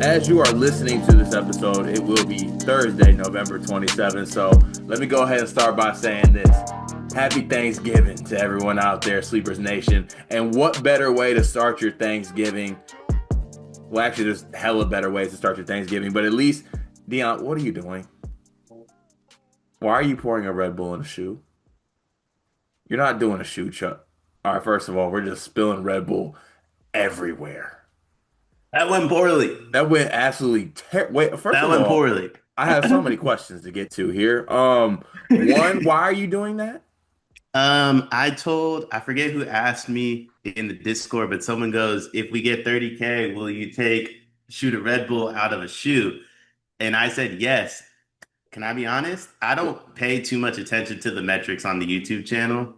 As you are listening to this episode, it will be Thursday, November 27th. So let me go ahead and start by saying this. Happy Thanksgiving to everyone out there, Sleepers Nation. And what better way to start your Thanksgiving? Well, actually, there's hella better ways to start your Thanksgiving, but at least, Deion, what are you doing? Why are you pouring a Red Bull in a shoe? You're not doing a shoe, Chuck. All right, first of all, we're just spilling Red Bull everywhere. That went poorly. That went absolutely wait, first That of went all, poorly. I have so many questions to get to here. One, why are you doing that? I forget who asked me in the Discord, but someone goes, if we get 30K, will you shoot a Red Bull out of a shoe? And I said, yes. Can I be honest? I don't pay too much attention to the metrics on the YouTube channel.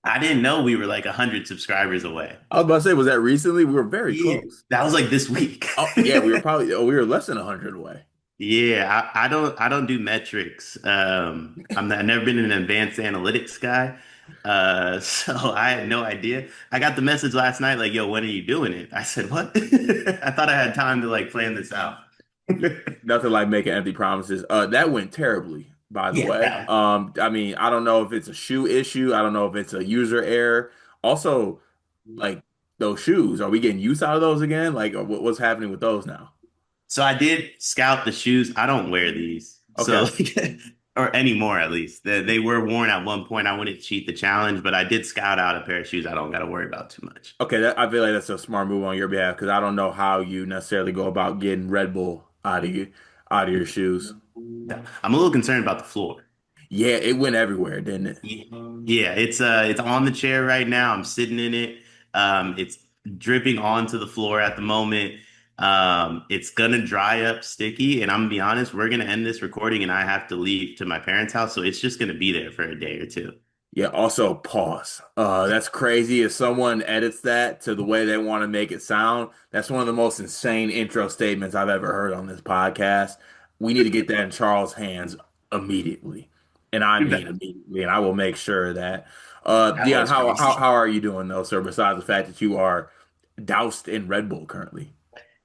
I didn't know we were like 100 subscribers away. I was about to say, was that recently? We were very Yeah, close. that was like this week. Oh, yeah, we were probably we were less than 100 away. Yeah, I don't do metrics. I've never been an advanced analytics guy. So I had no idea. I got the message last night, like, yo, when are you doing it? I said, what? I thought I had time to like plan this out. Nothing like making empty promises. That went terribly, by the Yeah, way. I mean, I don't know if it's a shoe issue. I don't know if it's a user error. Also, like those shoes, are we getting use out of those again? Like, what's happening with those now? so I did scout the shoes. I don't wear these. So Okay. like, or anymore at least. They were worn at one point. I wouldn't cheat the challenge, but I did scout out a pair of shoes I don't got to worry about too much. Okay, I feel like that's a smart move on your behalf because I don't know how you necessarily go about getting Red Bull out of your shoes. Yeah. I'm a little concerned about the floor. Yeah, it went everywhere, didn't it? Yeah, it's on the chair right now. I'm sitting in it. It's dripping onto the floor at the moment. It's gonna dry up sticky, and I'm gonna be honest, we're gonna end this recording and I have to leave to my parents' house, so it's just gonna be there for a day or two. Yeah, also pause. That's crazy. If someone edits that to the way they want to make it sound, that's one of the most insane intro statements I've ever heard on this podcast. We need to get that in Charles' hands immediately. And I mean That, immediately. And I will make sure that that Dion, was crazy. how are you doing though, sir, besides the fact that you are doused in Red Bull currently?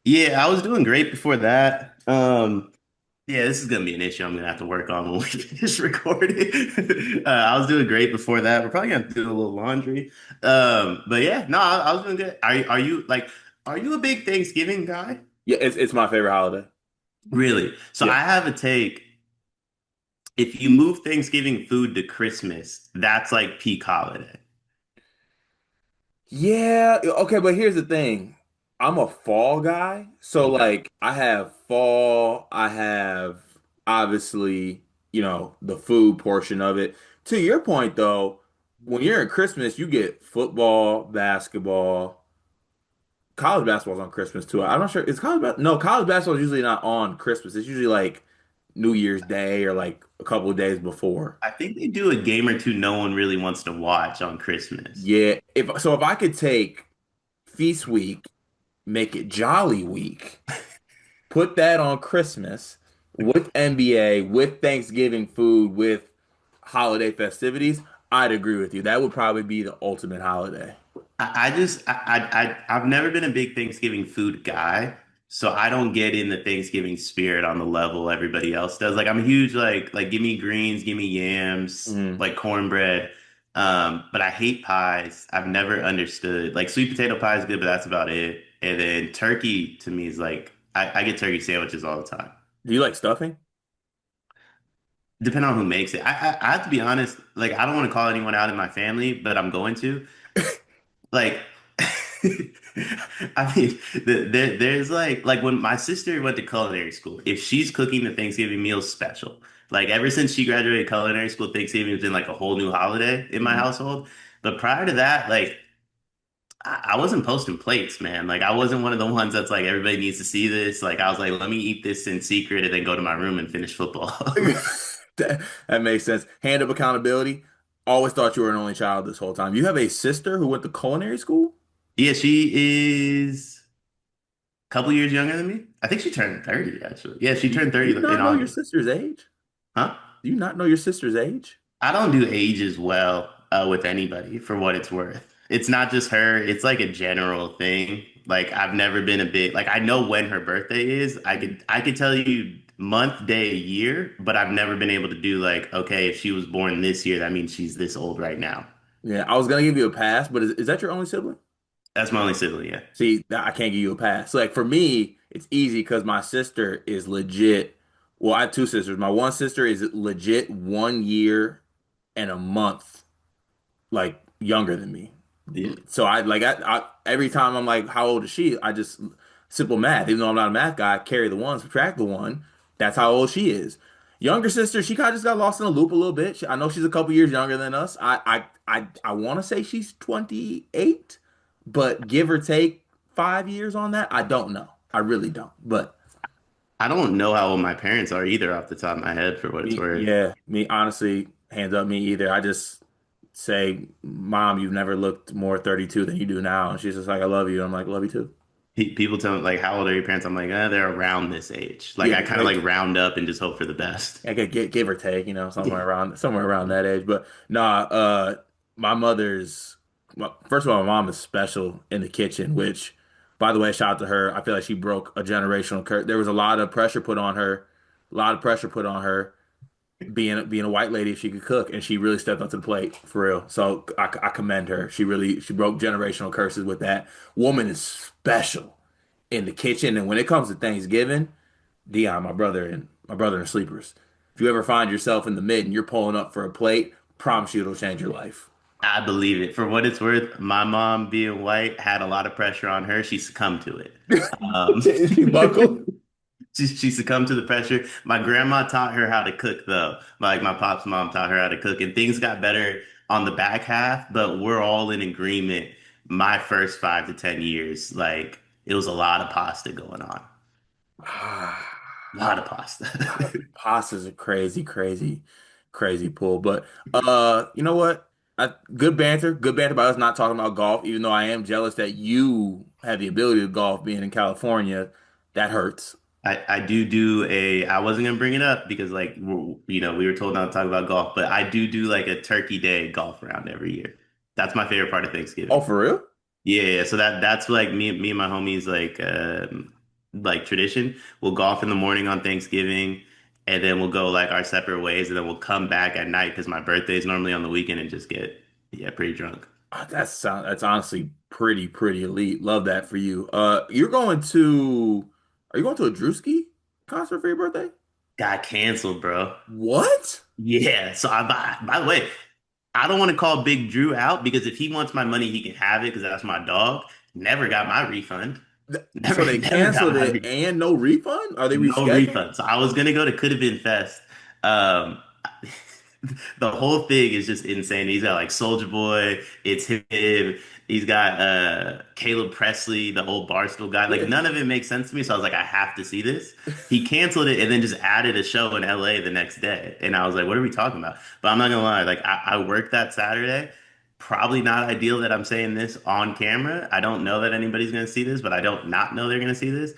Yeah, I was doing great before that. Yeah, this is gonna be an issue I'm gonna have to work on when we finish recording. I was doing great before that. We're probably gonna do a little laundry. But yeah, no, I was doing good. Are you like, are you a big Thanksgiving guy? Yeah, it's my favorite holiday. Really? So Yeah. I have a take. If you move Thanksgiving food to Christmas, that's like peak holiday. Yeah, okay, but here's the thing. I'm a fall guy. So Okay. like I have fall, I have obviously, the food portion of it. To your point though, when you're in Christmas, you get football, basketball, college basketball's on Christmas too. I'm not sure. Is no, college basketball is usually not on Christmas. It's usually like New Year's Day or like a couple of days before. I think they do a game or two no one really wants to watch on Christmas. Yeah, if I could take Feast Week, make it Jolly Week, put that on Christmas with NBA, with Thanksgiving food, with holiday festivities, I'd agree with you. That would probably be the ultimate holiday. I've never been a big Thanksgiving food guy, so I don't get in the Thanksgiving spirit on the level everybody else does. Like I'm a huge like give me greens, give me yams, Mhm. like cornbread. But I hate pies. I've never understood like sweet potato pie is good, but that's about it. And then turkey to me is like I get turkey sandwiches all the time. Do you like stuffing? Depending on who makes it. I have to be honest, like I don't want to call anyone out in my family, but I'm going to. Like, I mean, there's like when my sister went to culinary school, if she's cooking the Thanksgiving meal special, like ever since she graduated culinary school, Thanksgiving has been like a whole new holiday in my Mhm. household. But prior to that, like I wasn't posting plates, man. Like I wasn't one of the ones that's like everybody needs to see this. Like I was like, let me eat this in secret and then go to my room and finish football. That makes sense. Hand of accountability. Always thought you were an only child this whole time. You have a sister who went to culinary school? Yeah, she is a couple years younger than me. I think she turned 30 actually. Yeah, she Do turned you 30 in not know your August. sister's age? Huh? Do you not know your sister's age? I don't do age as well. with anybody for what it's worth. It's not just her, it's like a general thing. Like I've never been a bit like I know when her birthday is. I could tell you month, day, year, but I've never been able to do like, okay, if she was born this year, that means she's this old right now. Yeah, I was gonna give you a pass, but is that your only sibling? That's my only sibling, yeah. See, I can't give you a pass. So, like for me, it's easy because my sister is legit. Well, I have two sisters. My one sister is legit 1 year and a month like younger than me. Yeah. So I every time I'm like, how old is she? I just simple math. Even though I'm not a math guy, I carry the one, subtract the one. That's how old she is. Younger sister, she kind of just got lost in the loop a little bit. I know she's a couple years younger than us. I want to say she's 28, but give or take 5 years on that, I don't know. I really don't. But I don't know how old my parents are either off the top of my head for what it's me, worth. yeah, me honestly, hands up, me either. I just say, Mom, you've never looked more 32 than you do now. And she's just like, I love you. I'm like, love you too. People tell me like, how old are your parents? I'm like, they're around this age. Like Yeah, I kind of like round up and just hope for the best. I could give or take, somewhere around that age. But nah, my mother's first of all, my mom is special in the kitchen, which, by the way, shout out to her. I feel like she broke a generational curse. There was a lot of pressure put on her, a lot of pressure put on her being a white lady if she could cook, and she really stepped up to the plate for real. So I commend her. She broke generational curses with that. Woman is special in the kitchen, and when it comes to Thanksgiving, Deion, my brother and sleepers. If you ever find yourself in the mid and you're pulling up for a plate, promise you it'll change your life. I believe it. For what it's worth, my mom being white had a lot of pressure on her. She succumbed to it. Um, She buckled. she succumbed to the pressure. My grandma taught her how to cook, though. Like my pop's mom taught her how to cook, and things got better on the back half. But we're all in agreement. My first 5 to 10 years, like it was a lot of pasta going on. A lot of pasta. Pasta's a crazy, crazy, crazy pull. But you know what? Good banter about us not talking about golf, even though I am jealous that you have the ability to golf being in California. That hurts. I do I wasn't gonna bring it up because like we were told not to talk about golf, but I do like a Turkey Day golf round every year. That's my favorite part of Oh, Thanksgiving. for real? Yeah, so that's like me and my homies like tradition. We'll golf in the morning on Thanksgiving, and then we'll go like our separate ways, and then we'll come back at night because my birthday is normally on the weekend and just get pretty drunk. That's honestly pretty elite. Love that for you. Are you going to a Drewski concert for your birthday? Got canceled, bro. What? Yeah. So by the way, I don't want to call Big Drew out because if he wants my money, he can have it because that's my dog. Never got my refund. So Never, they never got canceled my it refund. and no refund? Are they No rescheduling? refund. So I was gonna go to Could Have Been Fest. Um, the whole thing is just insane. He's got like Soldier Boy, it's him. He's got Caleb Presley, the old Barstool guy. Like Yeah. none of it makes sense to me. So I was like, I have to see this. He canceled it and then just added a show in LA the next day. And I was like, what are we talking about? But I'm not gonna lie, like I worked that Saturday. Probably not ideal that I'm saying this on camera. I don't know that anybody's gonna see this, but I don't not know they're gonna see this.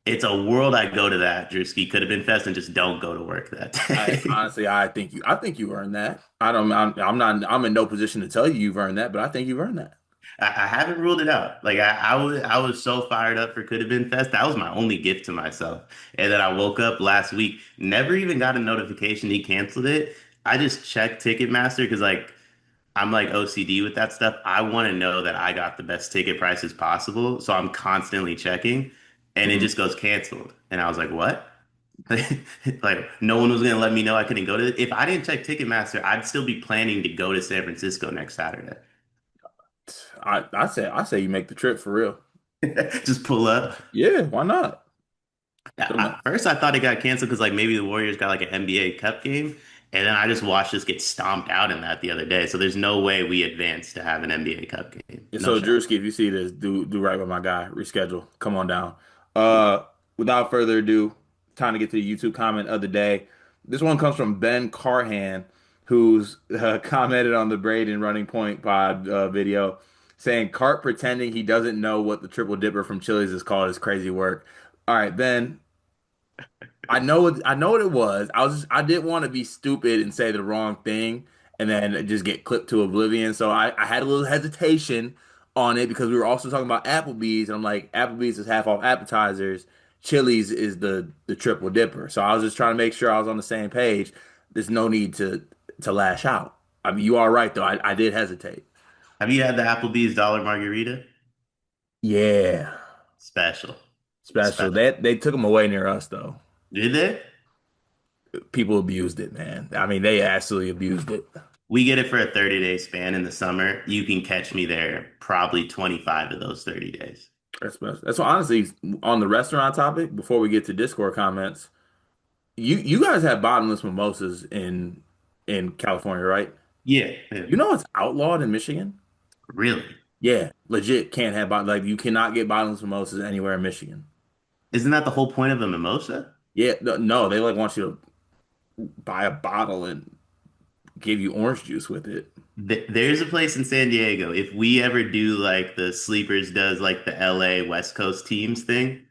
It's a world I go to that Drewski could have been fest and just don't go to work that I day. honestly, I think you earned that. I'm in no position to tell you you've earned that, but I think you've earned that. I haven't ruled it out. Like I was so fired up for Could Have Been Fest. That was my only gift to myself. And then I woke up last week, never even got a notification he canceled it. I just checked Ticketmaster because like I'm like OCD with that stuff. I want to know that I got the best ticket prices possible. So I'm constantly checking and it Mhm. just goes canceled. And I was like, what? Like no one was gonna let me know I couldn't go to it. If I didn't check Ticketmaster, I'd still be planning to go to San Francisco next Saturday. I say you make the trip for real. Just pull up. Yeah, why not? At first, I thought it got canceled because like maybe the Warriors got like an NBA Cup game, and then I just watched us get stomped out in that the other day. So there's no way we advanced to have an NBA Cup game. Yeah, No so shot. Drewski, if you see this, do right by my guy. Reschedule. Come on down. Without further ado, time to get to the YouTube comment of the day. This one comes from Ben Carhan, who's commented on the Braden Running Point Pod video, saying Cart pretending he doesn't know what the triple dipper from Chili's is called is crazy work. All right, Ben. I know what it was. I didn't want to be stupid and say the wrong thing. and then just get clipped to oblivion. So I had a little hesitation on it because we were also talking about Applebee's, and I'm like, Applebee's is half off appetizers. Chili's is the triple dipper. So I was just trying to make sure I was on the same page. There's no need to lash out. I mean, you are right though. I did hesitate. Have you had the Applebee's dollar margarita? Yeah, Special. special. Special. They took them away near us though. Did they? People abused it, man. I mean, they absolutely abused it. We get it for a 30-day span in the summer. You can catch me there probably 25 of those 30 days. That's what honestly on the restaurant topic. Before we get to Discord comments, you guys have bottomless mimosas in California, right? Yeah, yeah. You know it's outlawed in Michigan. Really? Yeah, legit can't have like you cannot get bottomless mimosas anywhere in Michigan. Isn't that the whole point of a mimosa? Yeah, no, they like want you to buy a bottle and give you orange juice with it. There's a place in San Diego. If we ever do like the Sleepers does like the LA West Coast teams thing,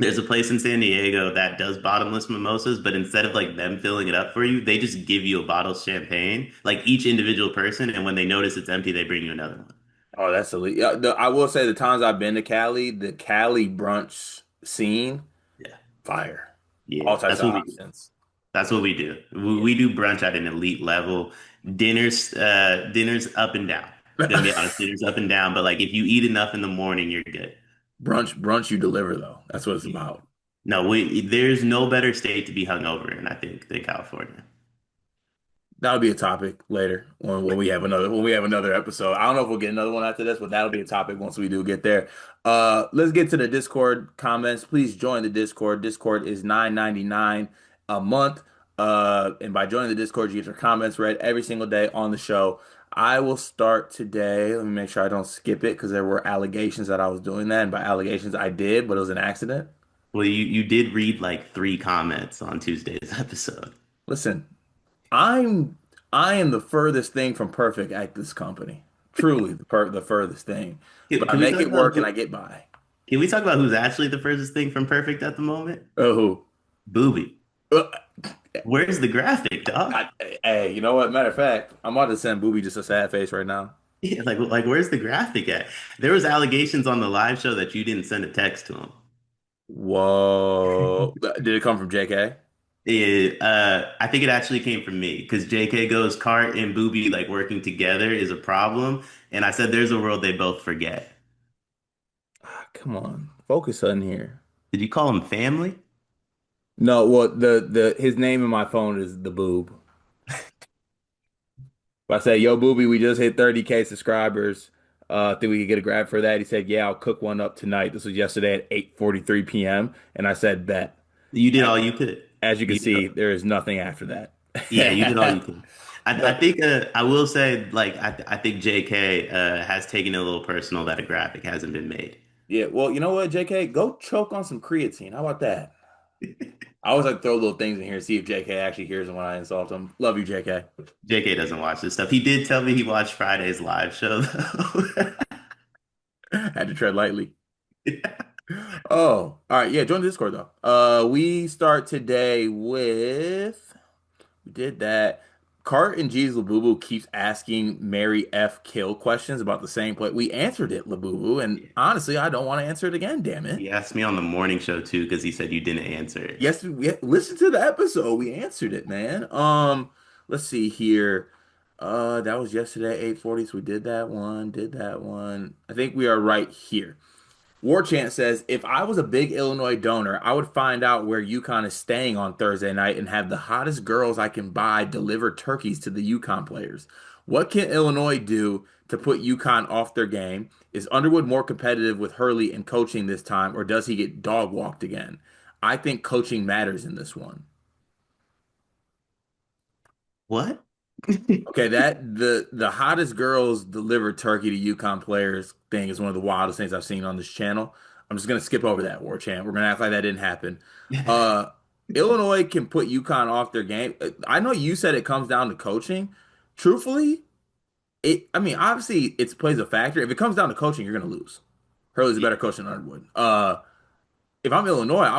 there's a place in San Diego that does bottomless mimosas, but instead of like them filling it up for you, they just give you a bottle of champagne, like each individual person, and when they notice it's empty, they bring you another one. Oh, that's elite. Yeah, I will say the times I've been to Cali, the Cali brunch scene, Yeah. fire. Yeah. All types of options. That's what we do. We, Yeah. we do brunch at an elite level. Dinners up and down. Gonna be honest, dinners up and down, but like if you eat enough in the morning, you're good. Brunch you deliver though. That's what it's Yeah. about. No, there's no better state to be hungover in, I think, than California. That'll be a topic later when we have another episode. I don't know if we'll get another one after this, but that'll be a topic once we do get there. Let's get to the Discord comments. Please join the Discord. Discord is 9.99 a month. And by joining the Discord, you get your comments read every single day on the show. I will start today. Let me make sure I don't skip it because there were allegations that I was doing that. And by allegations, I did, but it was an accident. Well, you did read like three comments on Tuesday's episode. Listen, I'm I am the furthest thing from perfect at this company. Truly the furthest thing. Can, But I can we make talk it about work and I get by. can we talk about who's actually the furthest thing from perfect at the moment? Oh, Booby. uh, Where's the graphic, dog? I, hey, you know what? Matter of fact, I'm about to send Booby just a sad face right now. Yeah, like where's the graphic at? There was allegations on the live show that you didn't send a text to him. Whoa. Did it come from JK? I think it actually came from me because JK goes Cart and Booby like working together is a problem, and I said there's a world they both forget. Ah, come on. Focus on here. Did you call him family? No, well, the his name in my phone is the boob. If I say, yo, Booby, we just hit 30K subscribers. Think we could get a grab for that? He said, yeah, I'll cook one up tonight. This was yesterday at 8:43 p.m. And I said, bet. You did all you could. As you can You did see, there is nothing after that. Yeah, you did all you could. I No. think I will say like I think JK has taken it a little personal that a graphic hasn't been made. Yeah, well, you know what, JK? Go choke on some creatine. How about that? I always like to throw little things in here and see if JK actually hears them when I insult him. Love you, JK. JK doesn't watch this stuff. He did tell me he watched Friday's live show though. Had to tread lightly. Oh, all right. Yeah, join the Discord though. We start today with we did that. Cart and G's Labubu keeps asking Mary F. Kill questions about the same play. We answered it, Labubu, and honestly, I don't want to answer it again. Damn it. He asked me on the morning show too because he said you didn't answer it. Yes, we listen to the episode. We answered it, man. Let's see here. That was yesterday, 8:40. So we did that one, did that one. I think we are right here. War Chant says, if I was a big Illinois donor, I would find out where UConn is staying on Thursday night and have the hottest girls I can buy deliver turkeys to the UConn players. What can Illinois do to put UConn off their game? Is Underwood more competitive with Hurley in coaching this time, or does he get dog walked again? I think coaching matters in this one. What? Okay, that the hottest girls deliver turkey to UConn players thing is one of the wildest things I've seen on this channel. I'm just gonna skip over that, War Chant. We're gonna act like that didn't happen. Uh, Illinois can put UConn off their game. I know you said it comes down to coaching. Truthfully, I mean, obviously it plays a factor. If it comes down to coaching, you're gonna lose. Hurley's a Yeah. better coach than Underwood. If I'm Illinois, I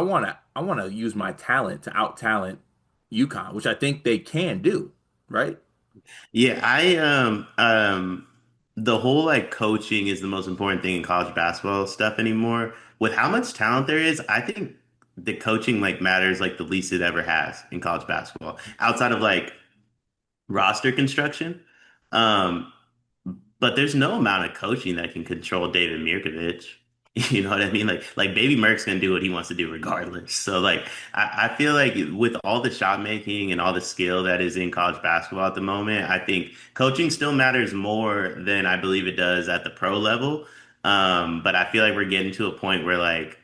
wanna use my talent to out talent UConn, which I think they can do, right? Yeah, I the whole like coaching is the most important thing in college basketball stuff anymore. With how much talent there is, I think the coaching like matters like the least it ever has in college basketball. Outside of like roster construction. Um, but there's no amount of coaching that can control David Mirkovich. You know what I mean? Like Baby Merck's gonna do what he wants to do regardless. So like I feel like with all the shot making and all the skill that is in college basketball at the moment, I think coaching still matters more than I believe it does at the pro level. But I feel like we're getting to a point where like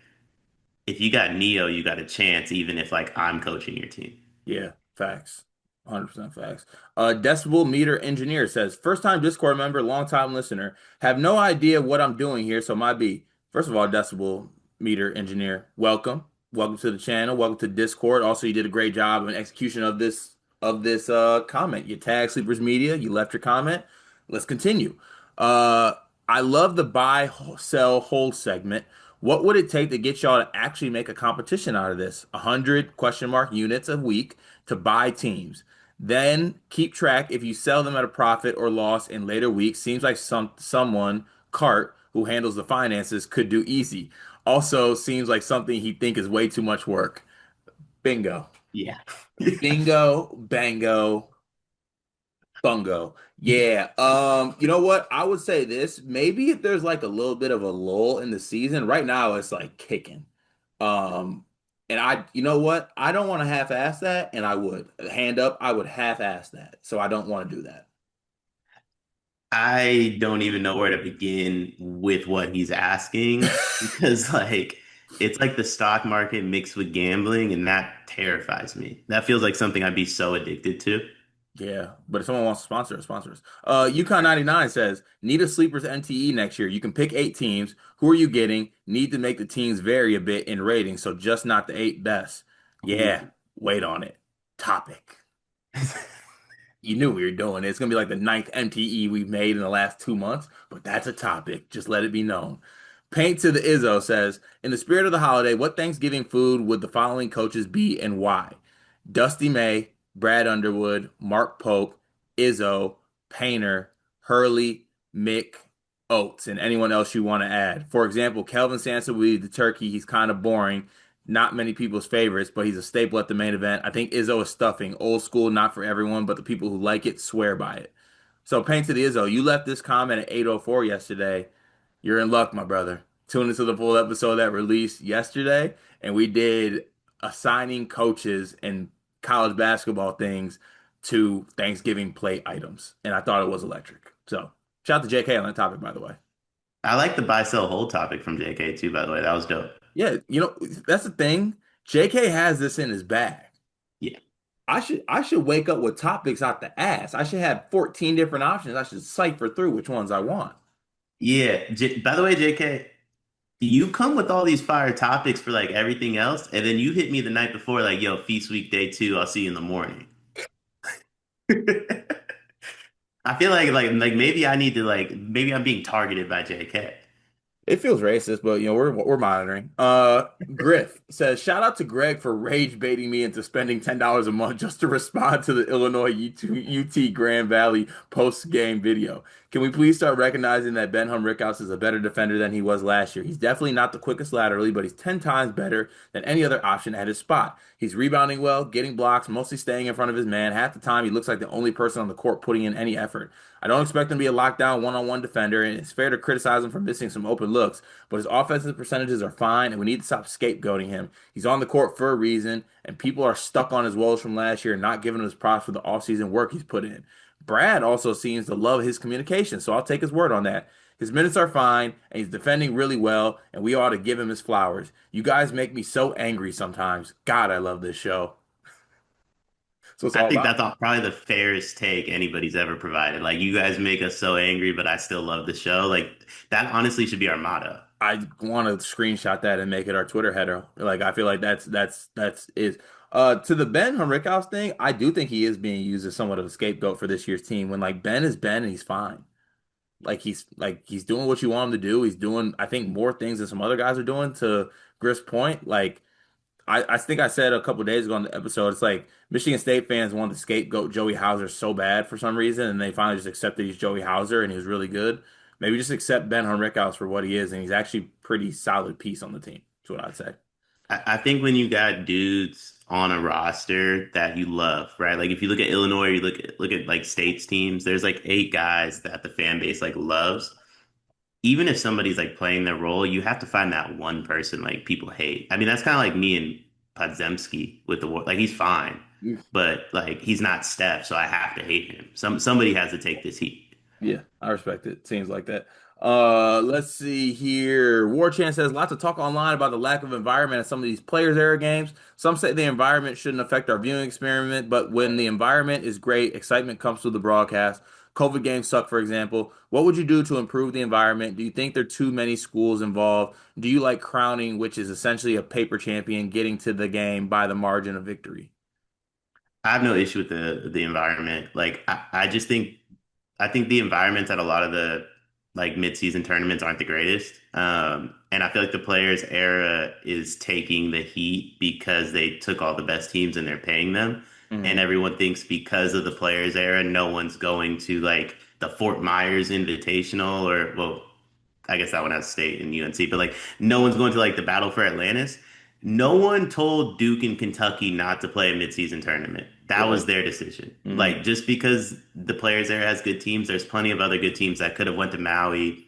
if you got Neo, you got a chance, even if like I'm coaching your team. Yeah, facts. 100% facts. Decibel Meter Engineer says, first time Discord member, long time listener. Have no idea what I'm doing here, so my B. First of all, Decibel Meter Engineer, welcome. Welcome to the channel. Welcome to Discord. Also, you did a great job in execution of this comment. You tagged Sleepers Media, you left your comment. Let's continue. Uh I love the buy, sell, hold segment. What would it take to get y'all to actually make a competition out of this? 100 question mark units a week to buy teams. Then keep track if you sell them at a profit or loss in later weeks. Seems like someone, Cart, who handles the finances, could do easy. Also, seems like something he'd think is way too much work. Bingo. Yeah. Bingo, bango, bungo. Yeah. You know what? I would say this. Maybe if there's like a little bit of a lull in the season, right now it's like kicking. Um, and you know what? I don't want to half-ass that, and I would. Hand up, I would half-ass that. So I don't want to do that. I don't even know where to begin with what he's asking because like it's like the stock market mixed with gambling and that terrifies me. That feels like something I'd be so addicted to. Yeah, but if someone wants to sponsor us, sponsor us. Yukon 99 says, need a sleepers NTE next year. You can pick 8 teams. Who are you getting? Need to make the teams vary a bit in rating, so just not the 8 best. Yeah, Ooh. wait on it. Topic. You knew we were doing it. It's gonna be like the ninth MTE we've made in the last 2 months, but that's a topic. Just let it be known. Paint to the Izzo says, in the spirit of the holiday, what Thanksgiving food would the following coaches be and why? Dusty May, Brad Underwood, Mark Pope, Izzo, Painter, Hurley, Mick, Oates, and anyone else you want to add. For example, Kelvin Sampson would be the turkey. He's kind of boring. Not many people's favorites, but he's a staple at the main event. I think Izzo is stuffing. Old school, not for everyone, but the people who like it swear by it. So, Paint to the Izzo, you left this comment at 8:04 yesterday. You're in luck, my brother. Tune into the full episode that released yesterday, and we did assigning coaches and college basketball things to Thanksgiving plate items, and I thought it was electric. So, shout out to JK on that topic, by the way. I like the buy sell hold topic from JK too, by the way. That was dope. Yeah, that's the thing. JK has this in his bag. Yeah. I should wake up with topics out the ass. I should have 14 different options. I should cipher through which ones I want. Yeah. By the way, JK, you come with all these fire topics for like everything else, and then you hit me the night before, like, yo, feast week day 2, I'll see you in the morning. I feel like maybe I need to like maybe I'm being targeted by JK. It feels racist, but we're monitoring. Griff says, shout out to Greg for rage baiting me into spending $10 a month just to respond to the Illinois UT Grand Valley post-game video. Can we please start recognizing that Ben Rickhouse is a better defender than he was last year? He's definitely not the quickest laterally, but he's 10 times better than any other option at his spot. He's rebounding well, getting blocks, mostly staying in front of his man. Half the time, he looks like the only person on the court putting in any effort. I don't expect him to be a lockdown one-on-one defender, and it's fair to criticize him for missing some open looks, but his offensive percentages are fine, and we need to stop scapegoating him. He's on the court for a reason, and people are stuck on his woes from last year and not giving him his props for the offseason work he's put in. Brad also seems to love his communication, so I'll take his word on that. His minutes are fine, and he's defending really well, and we ought to give him his flowers. You guys make me so angry sometimes. God, I love this show. So it's I all think about. that's probably the fairest take anybody's ever provided. Like, you guys make us so angry, but I still love the show. Like, that honestly should be our motto. I want to screenshot that and make it our Twitter header. Like I feel like that's is to the Ben Henriquez thing. I do think he is being used as somewhat of a scapegoat for this year's team. When like Ben is Ben and he's fine. Like he's doing what you want him to do. He's doing I think more things than some other guys are doing. To Griff's point, like I think I said a couple days ago on the episode, it's like Michigan State fans wanted to scapegoat Joey Hauser so bad for some reason, and they finally just accepted he's Joey Hauser and he was really good. Maybe just accept Ben Henrichos for what he is, and he's actually pretty solid piece on the team. That's what I'd say. I think when you got dudes on a roster that you love, right? Like if you look at Illinois, you look at like states teams, there's like 8 guys that the fan base like loves. Even if somebody's like playing their role, you have to find that one person like people hate. I mean, that's kind of like me and Podzemski with the war. Like he's fine, but like he's not Steph, so I have to hate him. Somebody has to take this heat. Yeah, I respect it. Seems like that. Let's see here. War Chant says lots of talk online about the lack of environment at some of these players' era games. Some say the environment shouldn't affect our viewing experiment, but when the environment is great, excitement comes through the broadcast. COVID games suck, for example. What would you do to improve the environment? Do you think there are too many schools involved? Do you like crowning, which is essentially a paper champion getting to the game by the margin of victory? I have no issue with the environment. Like I just think I think the environments at a lot of the like mid-season tournaments aren't the greatest. And I feel like the players era is taking the heat because they took all the best teams and they're paying them. And Mhm. everyone thinks because of the players era, no one's going to like the Fort Myers Invitational or well, I guess that one has State and UNC, but like no one's going to like the Battle for Atlantis. No one told Duke and Kentucky not to play a midseason tournament. That was Right. their decision. Mhm. Like just because the players there has good teams, there's plenty of other good teams that could have went to Maui,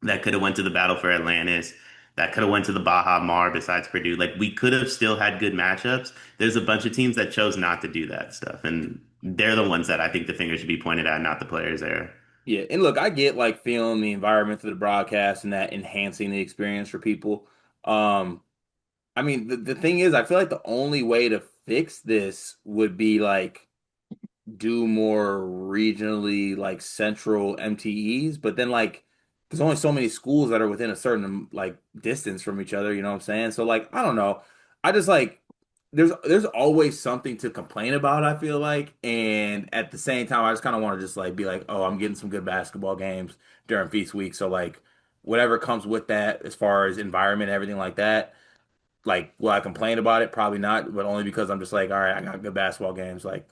that could have went to the Battle for Atlantis, that could have went to the Baja Mar besides Purdue. Like we could have still had good matchups. There's a bunch of teams that chose not to do that stuff, and they're the ones that I think the finger should be pointed at, not the players there. Yeah, and look, I get like feeling the environment through the broadcast and that enhancing the experience for people. Um, I mean, the thing is, I feel like the only way to fix this would be like do more regionally like central MTEs, but then like there's only so many schools that are within a certain like distance from each other, you know what I'm saying? So like I don't know. I just like there's always something to complain about, I feel like. And at the same time, I just kind of want to just like be like, "Oh, I'm getting some good basketball games during feast week." So like whatever comes with that as far as environment and everything like that, like will I complain about it? Probably not, but only because I'm just like, "All right, I got good basketball games like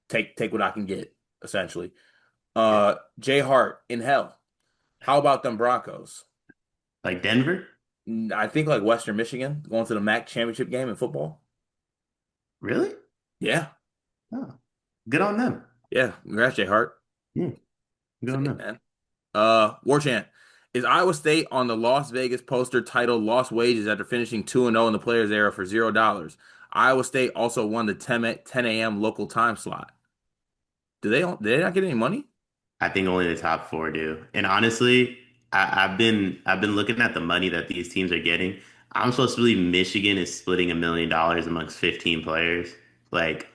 take what I can get, essentially." Yeah. Jay Hart in hell. How about them Broncos? Like Denver? I think like Western Michigan going to the MAC championship game in football. Really? Yeah, Oh, good on them. yeah. Congrats, Jay Hart. Yeah, good on Say, them. man. War Chant. Is Iowa State on the Las Vegas poster titled "Lost Wages" after finishing 2-0 in the players era for $0? Iowa State also won the 10 a.m. local time slot. Did they not get any money? I think only the top 4 do. And honestly, I've been looking at the money that these teams are getting. I'm supposed to believe Michigan is splitting $1 million amongst 15 players. Like,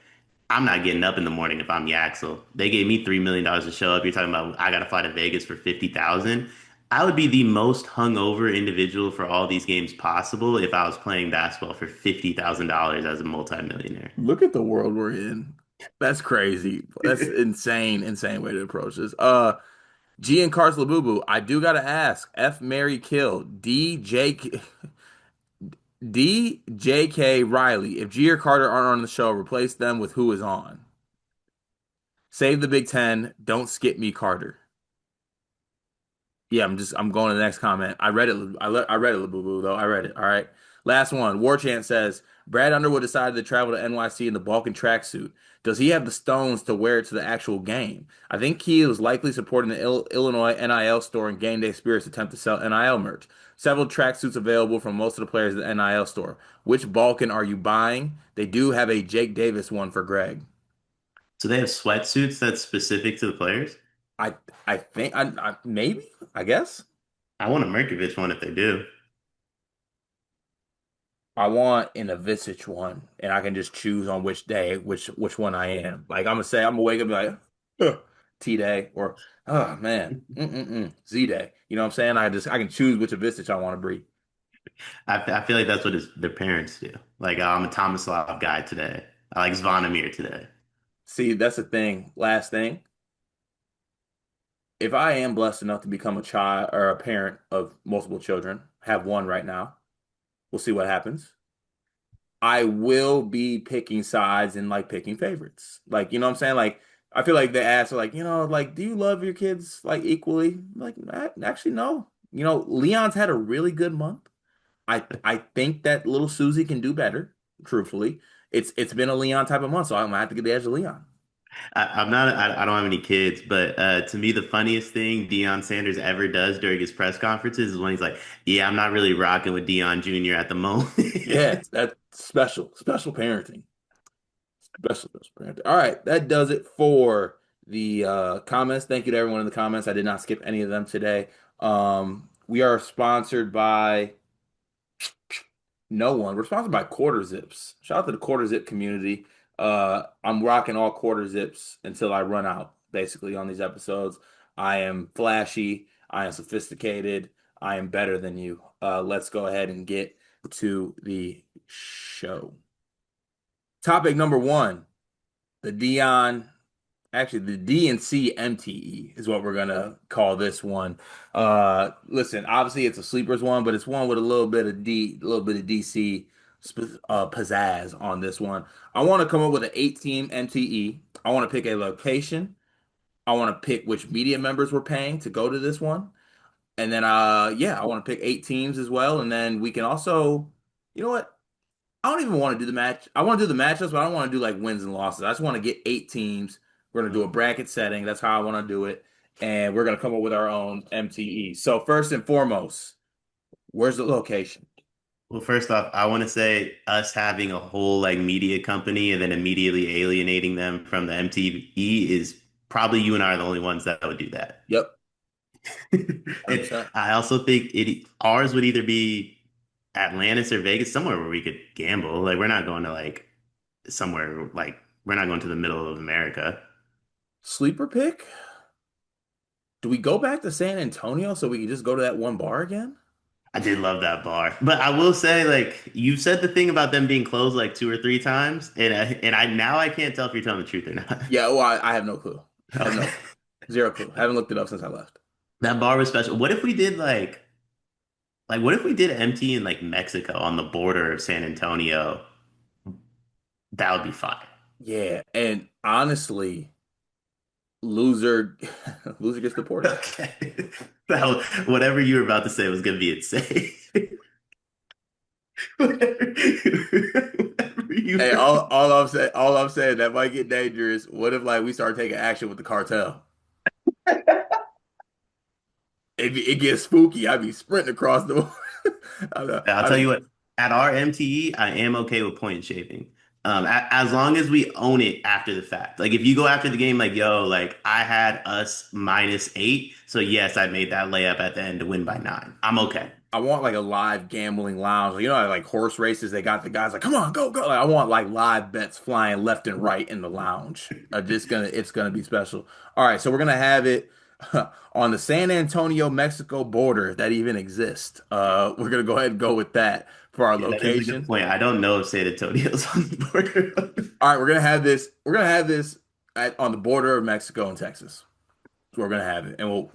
I'm not getting up in the morning if I'm Yaxel. They gave me $3 million to show up. You're talking about I gotta fly to Vegas for 50,000. I would be the most hungover individual for all these games possible if I was playing basketball for $50,000 as a multimillionaire. Look at the world we're in. That's crazy. That's insane, insane way to approach this. G and Cars Labubu, I do gotta ask, F Mary Kill, DJ Riley. If G or Carter aren't on the show, replace them with who is on. Save the Big Ten. Don't skip me, Carter. Yeah, I'm going to the next comment. I read it. I read it, Boo Boo, though. I read it. All right. Last one. War Chant says Brad Underwood decided to travel to NYC in the Balkan tracksuit. Does he have the stones to wear it to the actual game? I think he was likely supporting the Illinois NIL store and Game Day Spirits attempt to sell NIL merch. Several tracksuits available from most of the players at the NIL store. Which Balkan are you buying? They do have a Jake Davis one for Greg. So they have sweatsuits that's specific to the players? I I think I maybe I guess. I want a Merkovich one if they do. I want an Avicic one, and I can just choose on which day, which one I am. Like I'm gonna say, I'm gonna wake up and be like, "Ugh, T day or oh man, Z day. You know what I'm saying? I can choose which Avicic I want to breathe. I feel like that's what their parents do. Like, I'm a Tomislav guy today. I like Zvonimir today. See, that's the thing. Last thing, if I am blessed enough to become a child or a parent of multiple children, have one right now. We'll see what happens. I will be picking sides and like picking favorites. Like, you know what I'm saying? Like, I feel like they ask, like, like, do you love your kids like equally? Like, actually, no. Leon's had a really good month. I think that little Susie can do better, truthfully. It's been a Leon type of month, so I'm gonna have to get the edge of Leon. I'm not. I don't have any kids, but to me, the funniest thing Deion Sanders ever does during his press conferences is when he's like, "Yeah, I'm not really rocking with Deion Jr. at the moment." Yeah, that's special parenting. Special parenting. All right, that does it for the comments. Thank you to everyone in the comments. I did not skip any of them today. We are sponsored by no one. We're sponsored by Quarter Zips. Shout out to the Quarter Zip community. I'm rocking all quarter zips until I run out, basically, on these episodes. I am flashy, I am sophisticated, I am better than you. Let's go ahead and get to the show. Topic number one, the Dion Actually, the DNC MTE is what we're gonna call this one. Listen, obviously it's a sleepers one, but it's one with a little bit of DC pizzazz on this one. I want to come up with an 8-team MTE. I want to pick a location. I want to pick which media members we're paying to go to this one, and then yeah, I want to pick 8 teams as well, and then we can also, you know what? I don't even want to do the match. I want to do the matchups, but I don't want to do like wins and losses. I just want to get 8 teams. We're gonna do a bracket setting. That's how I want to do it, and we're gonna come up with our own MTE. So first and foremost, where's the location? Well, first off, I want to say us having a whole like media company and then immediately alienating them from the MTE is probably you and I are the only ones that would do that. Yep, And 100%. I also think it ours would either be Atlantis or Vegas, somewhere where we could gamble. Like we're not going to like somewhere like we're not going to the middle of America. Sleeper pick? Do we go back to San Antonio so we can just go to that one bar again? I did love that bar, but I will say, like you said, the thing about them being closed like 2 or 3 times, and I now I can't tell if you're telling the truth or not. Yeah, well, I have no clue. I have Okay, no zero clue. I haven't looked it up since I left. that bar was special. What if we did like what if we did empty in like Mexico on the border of San Antonio? That would be fine. Yeah, and honestly, loser loser gets deported. Okay, whatever you were about to say was gonna be insane. Whatever you Hey, were all I'm saying, that might get dangerous. What if like we start taking action with the cartel? It gets spooky. I'd be sprinting across the. I'll I tell mean, you what, at our MTE, I am okay with point shaving. As long as we own it after the fact. Like if you go after the game, like, yo, like I had us -8. So yes, I made that layup at the end to win by 9. I'm okay. I want like a live gambling lounge. You know, like horse races, they got the guys like, come on, go, go. Like, I want like live bets flying left and right in the lounge. It's gonna be special. All right, so we're gonna have it on the San Antonio, Mexico border, if that even exists. We're gonna go ahead and go with that for our Yeah, that is a good location. point. I don't know if San Antonio's on the border. All right, we're gonna have this. We're gonna have this on the border of Mexico and Texas. So we're gonna have it, and we're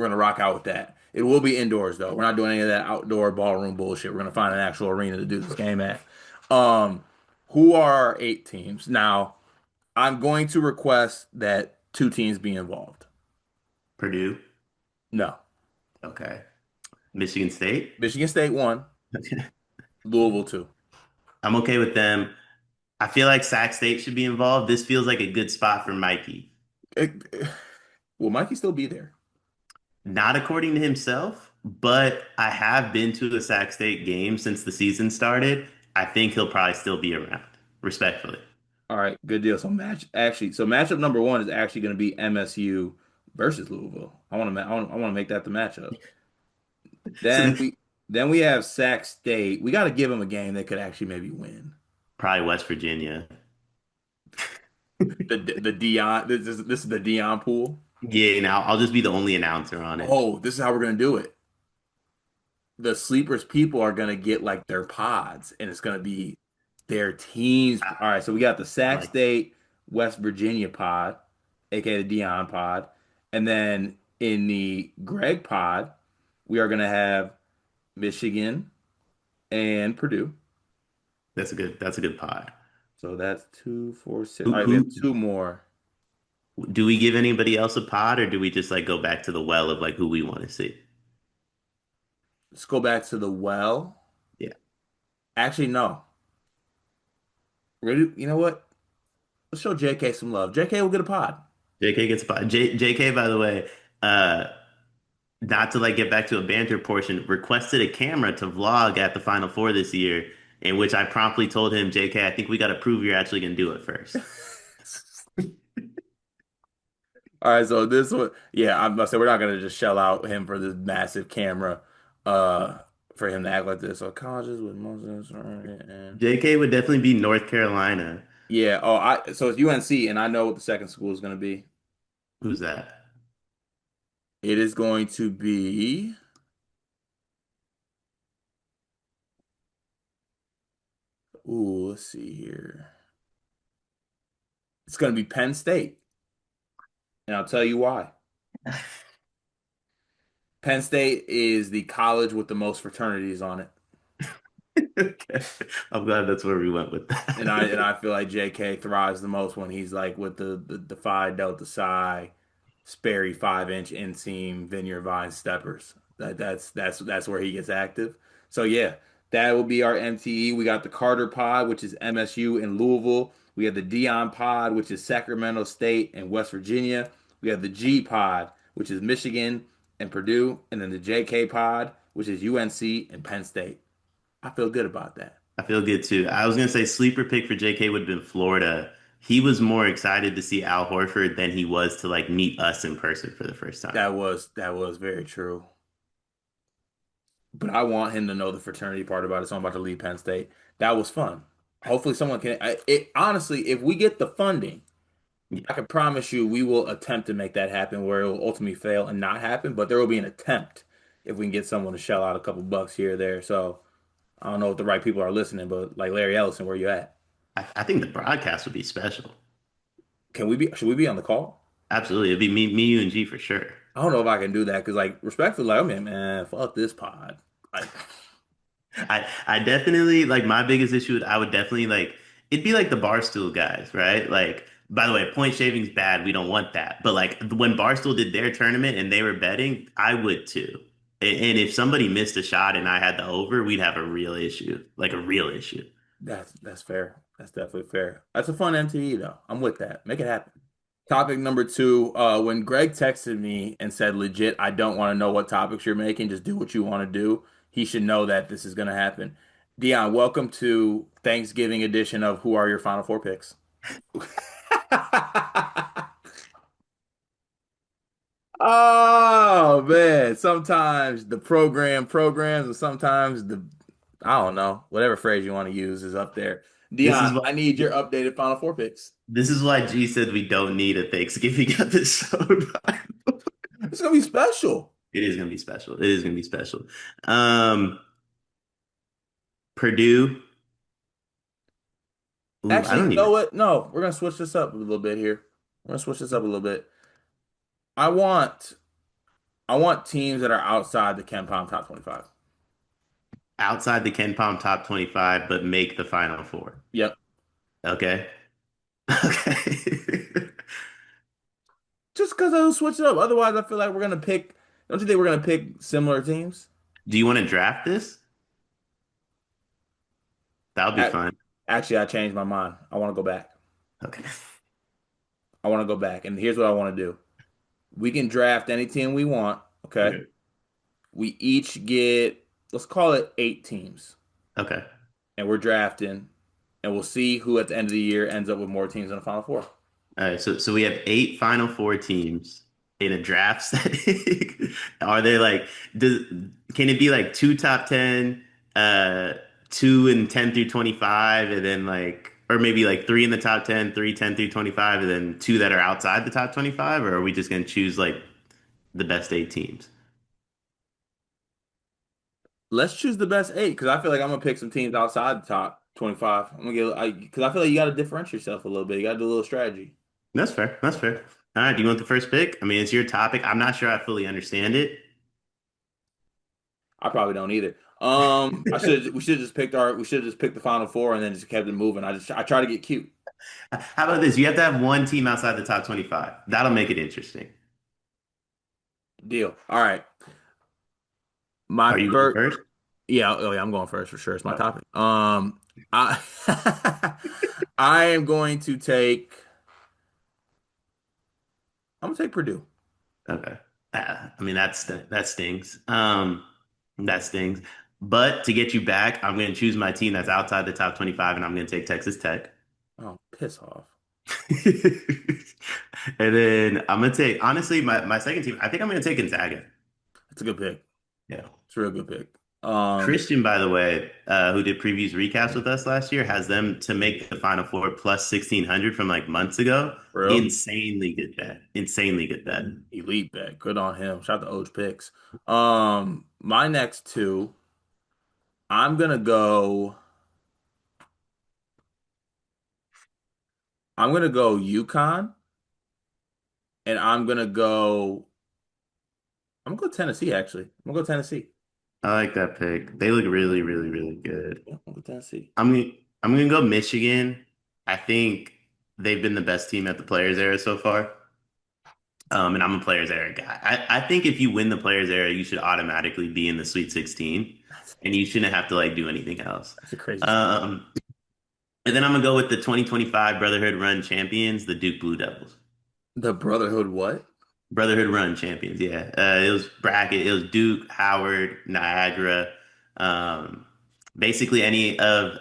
gonna rock out with that. It will be indoors though. We're not doing any of that outdoor ballroom bullshit. We're gonna find an actual arena to do this game at. Um, who are our 8 teams? Now, I'm going to request that 2 teams be involved. Purdue. No, Okay. Michigan State. Michigan State 1, Okay. Louisville 2. I'm okay with them. I feel like Sac State should be involved. This feels like a good spot for Mikey. Will Mikey still be there? Not according to himself, but I have been to a Sac State game since the season started. I think he'll probably still be around, respectfully. All right, good deal. So matchup number one is actually going to be MSU versus Louisville. I want to make that the matchup. So Then we have Sac State. We got to give them a game they could actually maybe win. probably West Virginia. The Dion. This is the Dion pool. Yeah, now I'll just be the only announcer on it. Oh, this is how we're gonna do it. The sleepers people are gonna get like their pods, and it's gonna be their teams. I, All right, so we got the I Sac like State West Virginia pod, aka the Dion pod, and then in the Greg pod, we are gonna have Michigan and Purdue. That's a good pod. So that's two, four, six. All Who right, we have who two more. do we give anybody else a pod, or do we just like go back to the well of like who we want to see? Let's go back to the well. Yeah. Actually, no. Ready? You know what? Let's show JK some love. JK will get a pod. JK gets a pod. JK, by the way, uh, not to like get back to a banter portion, requested a camera to vlog at the Final Four this year, in which I promptly told him, JK, I think we got to prove you're actually gonna do it first. All right, so this one, yeah, I'm gonna say we're not gonna just shell out him for this massive camera, uh, for him to act like this. So colleges with Moses, and JK would definitely be North Carolina. yeah. Oh, so it's UNC, and I know what the second school is gonna be. Who's that? It is going to be. Ooh, let's see here. It's gonna be Penn State, and I'll tell you why. Penn State is the college with the most fraternities on it. Okay. I'm glad that's where we went with And I that. I feel like JK thrives the most when he's like with the Phi Delta Psi, Sperry 5 inch inseam Vineyard Vine steppers. That's where he gets active. So yeah, that will be our MTE. We got the Carter Pod, which is MSU in Louisville. We have the Deion Pod, which is Sacramento State and West Virginia. We have the G Pod, which is Michigan and Purdue, and then the JK Pod, which is UNC and Penn State. I feel good about that. I feel good too. I was gonna say sleeper pick for JK would have been Florida. He was more excited to see Al Horford than he was to like meet us in person for the first time. That was very true. But I want him to know the fraternity part about it, so I'm about to leave Penn State. That was fun. Hopefully, someone can. Honestly, if we get the funding, Yeah. I can promise you we will attempt to make that happen where it will ultimately fail and not happen. But there will be an attempt if we can get someone to shell out a couple bucks here or there. So I don't know if the right people are listening, but like Larry Ellison, where you at? I think the broadcast would be special. Can we be? Should we be on the call? Absolutely. It'd be me, you, and G for sure. I don't know if I can do that because, like, respectfully, like, I mean, man, fuck this pod. Like, I definitely like my biggest issue. I would definitely like it'd be like the Barstool guys, right? Like, by the way, point shaving's bad. We don't want that. But like when Barstool did their tournament and they were betting, I would too. And if somebody missed a shot and I had the over, we'd have a real issue, like a real issue. that's fair. That's definitely fair. That's a fun MTE though. I'm with that. Make it happen. Topic number two, when Greg texted me and said, legit, I don't want to know what topics you're making, just do what you want to do. He should know that this is going to happen. Dion, welcome to Thanksgiving edition of Who Are Your Final Four Picks? Oh man, sometimes the programs, and sometimes I don't know, whatever phrase you want to use is up there. This Dion, is why I need your updated Final Four picks. this is why G said we don't need a Thanksgiving episode. It's gonna be special. It is gonna be special. It is gonna be special. Um, Purdue. Ooh, I Actually, don't you know even. what? No, we're gonna switch this up a little bit here. We're gonna switch this up a little bit. I want I want teams that are outside the Ken Palm top 25. Outside the Ken Palm top 25, but make the final four. Yep. Okay. Okay. Just because I'll switch it up. Otherwise, I feel like we're gonna pick. Don't you think we're gonna pick similar teams? Do you want to draft this? That'll be A- fun. Actually, I changed my mind. I want to go back. Okay. I want to go back. And here's what I want to do. We can draft any team we want. Okay. Okay. We each get, let's call it 8 teams. Okay. And we're drafting. And we'll see who at the end of the year ends up with more teams in the Final Four. All right. So we have eight Final Four teams in a draft setting. Are they like does can it be like two top 10, uh two and 10 through 25, and then like or maybe like three in the top 10, three 10 through 25, and then two that are outside the top 25, or are we just gonna choose like the best eight teams? Let's choose the best 8 because I feel like I'm gonna pick some teams outside the top 25. I'm gonna get because I feel like you got to differentiate yourself a little bit. You got to do a little strategy. That's fair. That's fair. All right, do you want the first pick? I mean, it's your topic. I'm not sure I fully understand it. I probably don't either. We should just we should just picked the final four and then just kept it moving. I try to get cute. How about this? You have to have one team outside the top 25. That'll make it interesting. Deal. All right. My Are you going first, first? yeah, oh yeah, I'm going first for sure. It's my Oh, topic. I I am going to take. I'm gonna take Purdue. okay. I mean, that stings. That stings. But to get you back, I'm going to choose my team that's outside the top 25, and I'm going to take Texas Tech. Oh, piss off. And then I'm going to take, honestly, my second team, I think I'm going to take Gonzaga. That's a good pick. Yeah. It's a real good pick. Um, Christian, by the way, who did previews recaps with us last year, has them to make the Final Four plus 1,600 from like months ago. for real. Insanely good bet. Insanely good bet. Elite bet. Good on him. Shout out to Oj picks. My next two, I'm gonna go. I'm gonna go UConn, and I'm gonna go Tennessee. Actually, I'm gonna go Tennessee. I like that pick. They look really, really, really good. Yeah, I'm gonna go Tennessee. I'm gonna, I'm gonna go Michigan. I think they've been the best team at the Players era so far. And I'm a Players era guy. I think if you win the Players era, you should automatically be in the Sweet 16, That's, and you shouldn't have to like do anything else. that's a crazy stat. Um, and then I'm gonna go with the 2025 Brotherhood Run champions, the Duke Blue Devils. The Brotherhood, what? Brotherhood Run champions, yeah. It was bracket. It was Duke, Howard, Niagara. Um, Basically, any of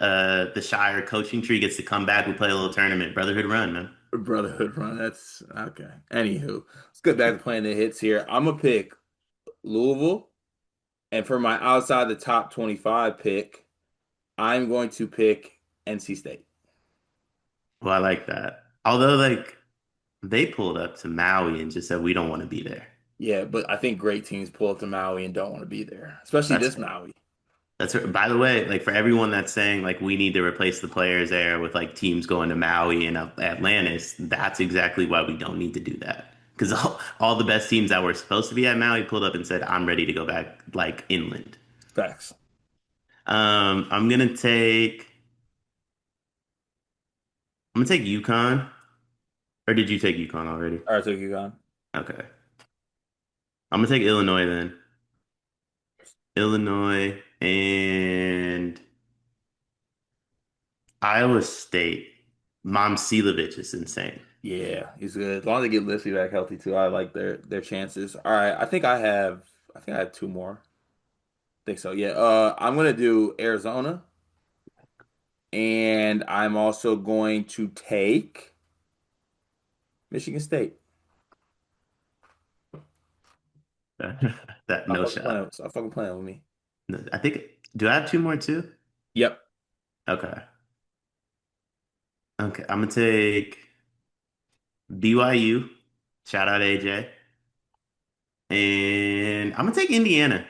the Shire coaching tree gets to come back. We play a little tournament. Brotherhood Run, man. Brotherhood run. That's okay. Anywho, let's get back to playing the hits here. I'm gonna pick Louisville, and for my outside the top 25 pick, I'm going to pick NC State. Well, I like that. Although, like, they pulled up to Maui and just said we don't want to be there. Yeah, but I think great teams pull up to Maui and don't want to be there, especially That's this Maui. by the way, like for everyone that's saying like we need to replace the players there with like teams going to Maui and Atlantis, that's exactly why we don't need to do that. Because all the best teams that were supposed to be at Maui pulled up and said, I'm ready to go back like inland. Facts. I'm gonna take UConn. Or did you take UConn already? All right, so you gone. Okay. I'm gonna take Illinois then. Illinois and Iowa State. Mom Silovich is insane. Yeah, he's good. As long as they get Lissy back healthy too, I like their chances. All right, I think I have two more. I think so. Yeah. I'm gonna do Arizona, and I'm also going to take Michigan State. That no shot. Stop fucking playing with me. No, I think do I have two more too? Yep. Okay. Okay. I'm gonna take BYU. Shout out AJ. And I'm gonna take Indiana.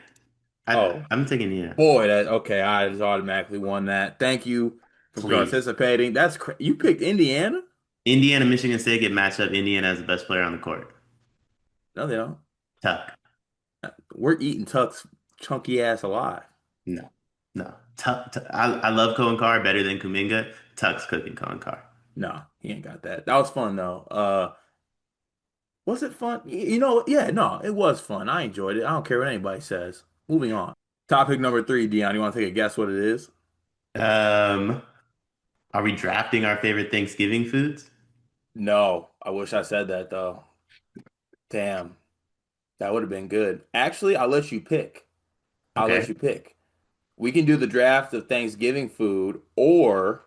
Oh I'm taking Indiana. boy, that okay. I just automatically won that. Thank you for Please. participating. You picked Indiana? Indiana, Michigan State get matched up. Indiana has the best player on the court. No, they don't. Tuck. We're eating Tuck's chunky ass alive. No. No. I love Cohen Carr better than Kuminga. Tuck's cooking Cohen Carr. No, he ain't got that. That was fun though. Was it fun? You know, yeah, no, it was fun. I enjoyed it. I don't care what anybody says. Moving on. Topic number three, Dion. You want to take a guess what it is? Um, are we drafting our favorite Thanksgiving foods? No, I wish I said that though. Damn, that would have been good. Actually, I'll let you pick. I'll let Okay. you pick. We can do the draft of Thanksgiving food, or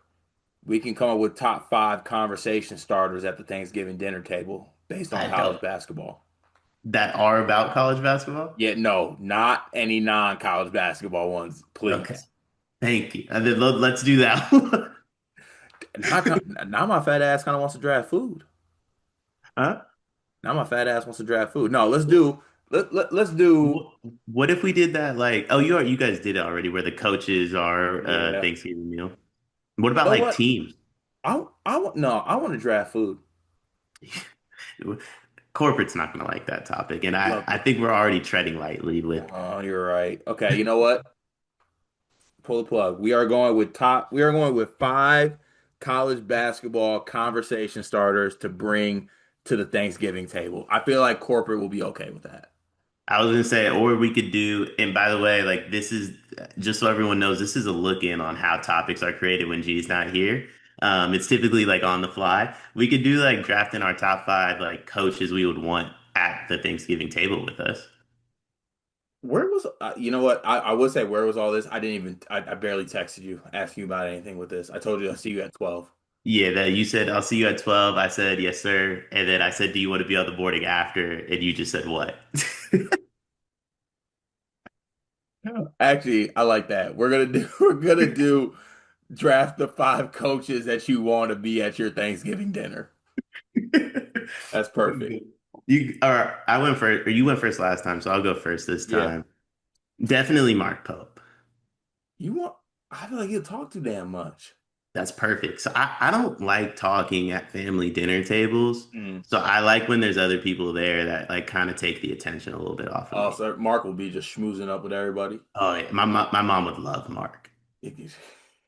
we can come up with top five conversation starters at the Thanksgiving dinner table based on I college don't. basketball. That are about college basketball? Yeah, no, not any non-college basketball ones, Okay. please. Thank you. And then let's do that one. Now my fat ass kind of wants to draft food. Huh? Now my fat ass wants to draft food. No, let's do What if we did that like you guys did it already where the coaches are yeah. Thanksgiving meal? What You about know like what? teams? I want no, I want to draft food. corporate's not going to like that topic, and I Look, I think we're already treading lightly with. oh, you're right. Okay, you know what? Pull the plug. We are going with five college basketball conversation starters to bring to the Thanksgiving table. I feel like corporate will be okay with that. I was gonna say, or we could do, and by the way, like this is just so everyone knows, this is a look in on how topics are created when G's not here. It's typically like on the fly. We could do like drafting our top five like coaches we would want at the Thanksgiving table with us. Where was you know what? I would say where was all this? I didn't even I barely texted you asking you about anything with this. I told you I'll see you at 12. Yeah, that you said I'll see you at 12. I said yes, sir. And then I said, do you want to be on the boarding after? And you just said what? Actually, I like that. We're gonna do draft the five coaches that you want to be at your Thanksgiving dinner. That's perfect. You or I went first, or you went first last time, so I'll go first this Yeah. time. Definitely Mark Pope. You want I feel like you talk too damn much. That's perfect. So I don't like talking at family dinner tables. Mm. So I like when there's other people there that like kind of take the attention a little bit off of Oh, me. so Mark will be just schmoozing up with everybody. Oh yeah, my mom would love Mark.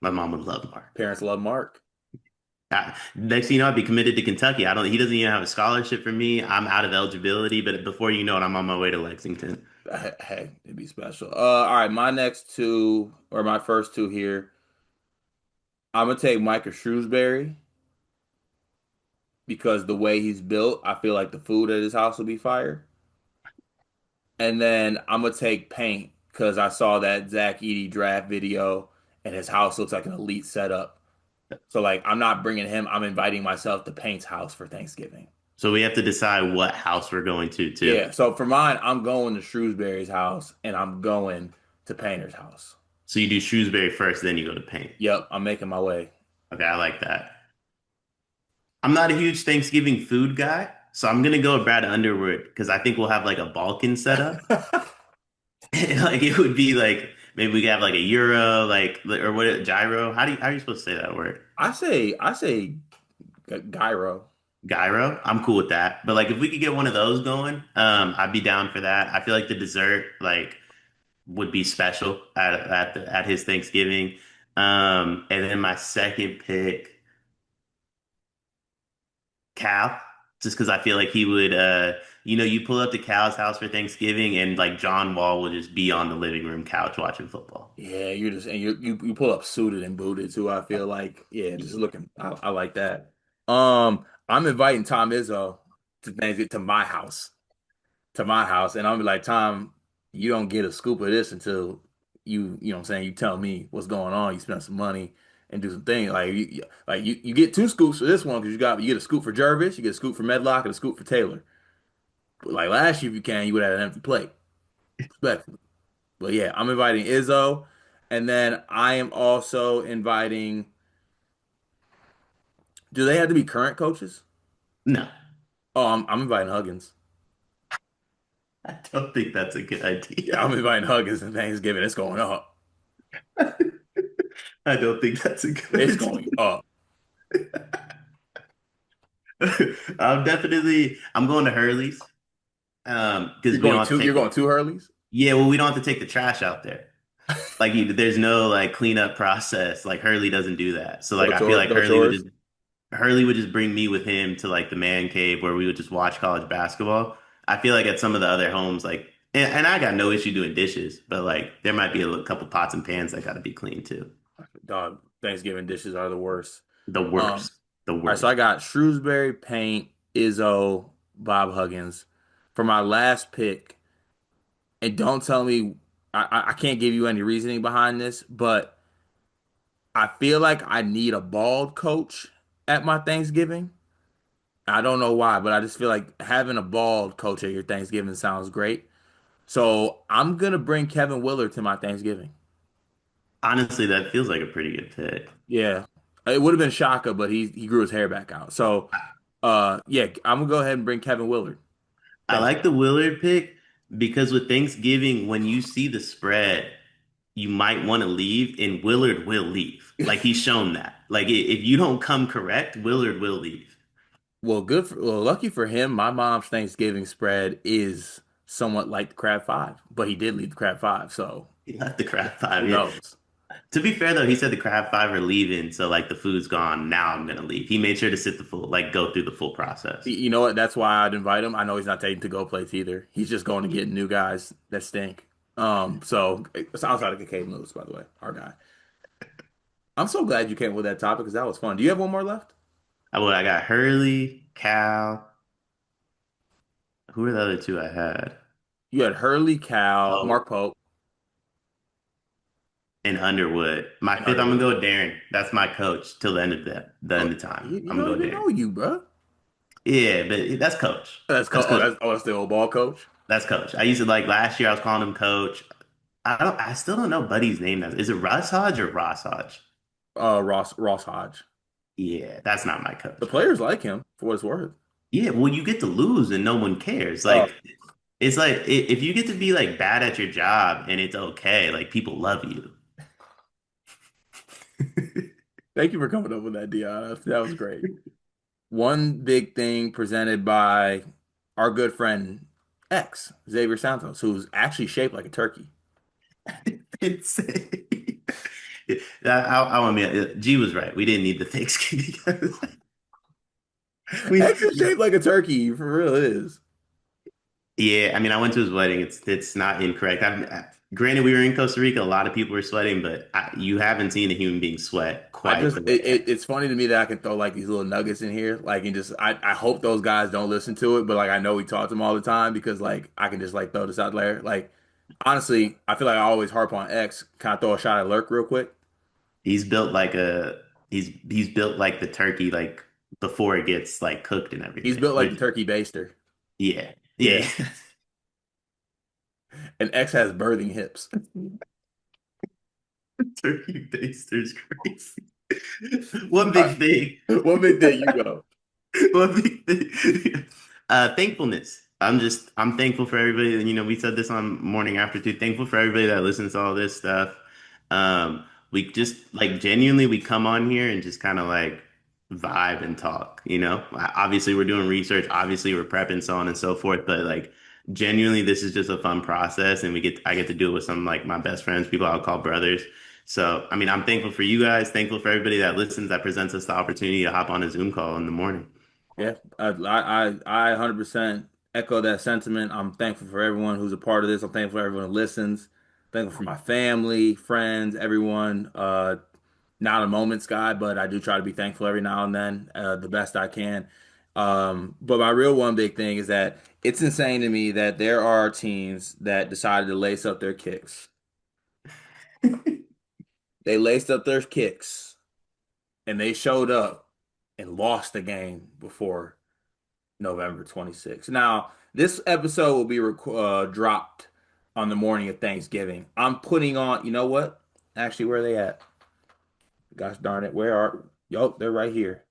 My mom would love Mark. Parents love Mark. Next thing you know, I'd be committed to Kentucky. I don't. He doesn't even have a scholarship for me. I'm out of eligibility, but before you know it, I'm on my way to Lexington. Hey, it'd be special. All right, my next two or my first two here. I'm gonna take Micah Shrewsbury because the way he's built, I feel like the food at his house will be fire. And then I'm gonna take Paint because I saw that Zach Edey draft video and his house looks like an elite setup. So like, I'm not bringing him. I'm inviting myself to Paint's house for Thanksgiving. So we have to decide what house we're going to too. Yeah. So for mine, I'm going to Shrewsbury's house and I'm going to Painter's house. So you do Shrewsbury first, then you go to Paint. Yep, I'm making my way. Okay, I like that. I'm not a huge Thanksgiving food guy, so I'm gonna go with Brad Underwood because I think we'll have like a Balkan setup. Like it would be like maybe we could have like a Euro, like or what gyro. How are you supposed to say that word? I say gyro. Gyro. I'm cool with that. But like if we could get one of those going, I'd be down for that. I feel like the dessert like would be special at his Thanksgiving. And then my second pick. Cal, just because I feel like he would, you pull up to Cal's house for Thanksgiving and like John Wall will just be on the living room couch watching football. Yeah, you're just and you pull up suited and booted too. I feel like yeah, just looking. I like that. I'm inviting Tom Izzo to Thanksgiving to my house, and I'm be like Tom, you don't get a scoop of this until you know what I'm saying. You tell me what's going on. You spend some money and do some things you get two scoops for this one because you get a scoop for Jervis, you get a scoop for Medlock, and a scoop for Taylor. But like last year, if you can, you would have an empty plate. Respectfully. But yeah, I'm inviting Izzo, and then I am also inviting. Do they have to be current coaches? No, Oh, I'm inviting Huggins. I don't think that's a good Yeah, I'm idea. inviting Huggins and Thanksgiving. It's going up. I don't think that's a It's good going up. idea. I'm going to Hurley's because You're we don't going have to two. You're take the going two Hurleys. yeah, well, we don't have to take the trash out there. Like there's no like cleanup process. Like Hurley doesn't do that. So like I feel like No chores. Hurley would just bring me with him to like the man cave where we would just watch college basketball. I feel like at some of the other homes, like, and I got no issue doing dishes, but like there might be couple pots and pans that got to be clean too. Dog, Thanksgiving dishes are the worst. The Um, worst, the all right, so I worst. got Shrewsbury, Paint, Izzo, Bob Huggins. For my last pick, and don't tell me I can't give you any reasoning behind this, but I feel like I need a bald coach at my Thanksgiving. I don't know why, but I just feel like having a bald coach at your Thanksgiving sounds great. So I'm gonna bring Kevin Willard to my Thanksgiving. Honestly, that feels like a pretty good pick. Yeah. It would have been Shaka, but he grew his hair back out. So yeah, I'm gonna go ahead and bring Kevin Willard. I like Thanksgiving. the Willard pick because with Thanksgiving, when you see the spread, you might want to leave, and Willard will leave. Like he's shown that. Like if you don't come correct, Willard will leave. Well, lucky for him, my mom's Thanksgiving spread is somewhat like the crab five, but he did leave the crab five, so He left the crab who five. Yeah. knows? To be fair though, he said the crab five are leaving, so like the food's gone. Now I'm gonna leave. He made sure to sit the full, like go through the full process. You know what? That's why I'd invite him. I know he's not taking to-go plates either. He's just going to get new guys that stink. So it sounds like a K moves, by the way, our guy. I'm so glad you came with that topic because that was fun. Do you have one more left? I got Hurley, Cal. Who are the other two I had? You had Hurley, Cal, Oh, Mark Pope, and Underwood. My and fifth, I'm gonna Underwood. go with Darren. That's my coach till the end of the Oh, end of time. you I'm don't gonna go even Darren. know you, bro. Yeah, but that's coach. That's That's coach. coach. That's the old ball coach. That's coach. I used to like last year. I was calling him coach. I still don't know Buddy's name. Is it Russ Hodge or Ross Hodge? Ross Hodge. Yeah, that's not my The coach. players like him for what it's worth. Yeah, well, you get to lose and no one cares. Uh, Like it's like if you get to be like bad at your job and it's okay, like people love you. Thank you for coming up with that, Dion. That was great. One big thing presented by our good friend X, Xavier Santos, who's actually shaped like a turkey. Insane. I want me. G was right. We didn't need the Thanksgiving. we X is shaped like a turkey, for real it is. Yeah, I mean, I went to his wedding. It's not incorrect. Granted, we were in Costa Rica. A lot of people were sweating, but you haven't seen a human being sweat quite the way. It's funny to me that I can throw like these little nuggets in here, like and just I hope those guys don't listen to it, but like I know we talk to them all the time because like I can just like throw this out there. Like honestly, I feel like I always harp on X. Can I throw a shot at Lurk real quick? He's built like a he's built like the turkey like before it gets like cooked and He's everything. built like the Which turkey baster. yeah, Yeah. yeah. And X has birthing hips. Turkey baster's crazy. One All big thing. right. One big thing you go. One big thing. Thankfulness. I'm thankful for everybody. And we said this on morning after too. Thankful for everybody that listens to all this stuff. We just like genuinely we come on here and just kind of like vibe and talk. Obviously we're doing research. Obviously we're prepping so on and so forth. But like genuinely, this is just a fun process, and I get to do it with some like my best friends, people I'll call brothers. So, I mean, I'm thankful for you guys, thankful for everybody that listens, that presents us the opportunity to hop on a Zoom call in the morning. Yeah, I 100% echo that sentiment. I'm thankful for everyone who's a part of this. I'm thankful for everyone who listens. Thankful for my family, friends, everyone. Not a moment's guy, but I do try to be thankful every now and then, the best I can. But my real one big thing is that it's insane to me that there are teams that decided to lace up their kicks. They laced up their kicks and they showed up and lost the game before November 26th. Now, this episode will be dropped on the morning of Thanksgiving. I'm putting on, you know what? Actually, where are they at? Gosh darn it. Where are, yo, they're right here.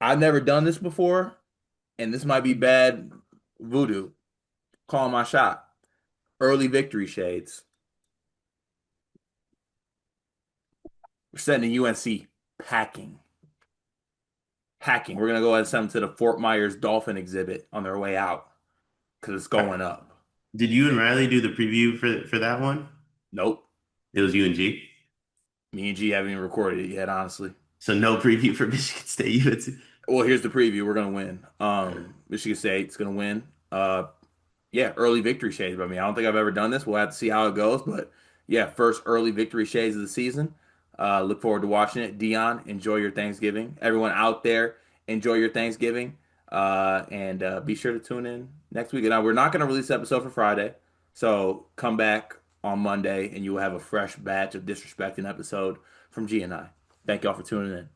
I've never done this before, and this might be bad voodoo. Call my shot. Early victory shades. We're sending UNC packing. Packing. We're going to go ahead and send them to the Fort Myers Dolphin exhibit on their way out because it's going up. Did you and Riley do the preview for that one? Nope. It was you and G. Me and G haven't even recorded it yet, honestly. So no preview for Michigan State UNC. Well, here's the preview. We're gonna win. Michigan State's gonna win. Yeah, early victory shades. But I mean, I don't think I've ever done this. We'll have to see how it goes. But yeah, first early victory shades of the season. Look forward to watching it. Dion, enjoy your Thanksgiving. Everyone out there, enjoy your Thanksgiving. And be sure to tune in next week. Now, we're not gonna release the episode for Friday, so come back on Monday, and you will have a fresh batch of disrespecting episode from G and I. Thank y'all for tuning in.